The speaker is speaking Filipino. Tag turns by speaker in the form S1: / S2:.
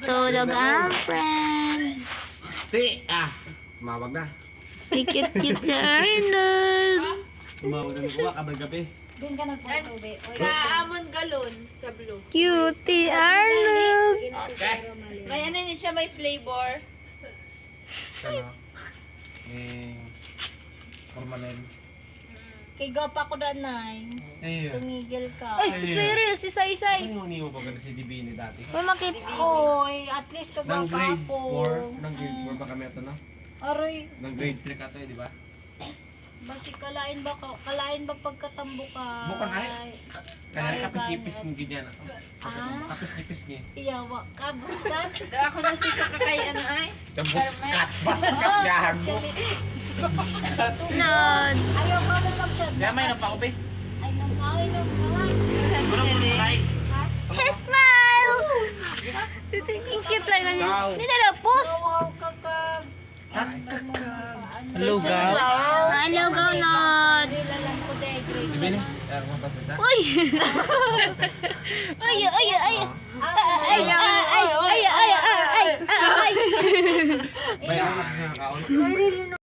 S1: Natutulog ang friend.
S2: Tumawag na.
S1: Cute si Arnold.
S2: Tumawag na kuha kabay gabi.
S3: Din ka nagpunto, be.
S4: Sa Amon Galon, sa blue.
S1: Cutie Arnold.
S2: Okay.
S4: May ano niya siya, may flavor.
S2: Ano? Formalin.
S3: Kay gapa ko danay.
S2: Ayun.
S3: Tumigil ka.
S1: Ay, serious, isa-isay.
S2: Ano yung pa si Divini dati?
S1: Uy, makita.
S3: Oy, at least
S2: Nang
S3: kagapa
S2: grade
S3: ko.
S2: 4. Nang grade 4 ba kami ito na?
S3: Aroy,
S2: Nang grade 3 ka to di ba?
S3: basi kalain ba pagkatambo ka?
S2: Bukan ay. Kaya kapis-ipis ng ganyan ako.
S3: Ah?
S2: Kapis-ipis niya.
S3: Iyawa ka, buskan.
S4: Da ako nasisaka kay ano ay.
S2: Buskat! Baskat yahan mo!
S1: Nod.
S3: Ayaw ka mo mag-chat.
S2: Kaya may nang pakupi.
S3: Ay, nang
S2: Gulo mo nung like.
S1: Hey, smile! Ang cute lang ganyan.
S2: Ikaw.
S1: Hindi na lapos.
S3: Wow, kakag.
S2: Hello, Gaw.
S1: Hello, Gaw, Nod.
S3: Nilalang ko de, grade.
S2: Divini? Kaya mo ba sita?
S1: Uy! Ay, ay, ay, ay. Ay, ay, ay, ay, ay, ay, ay, ay.
S2: Bayan ka na kaon.
S3: Sorry,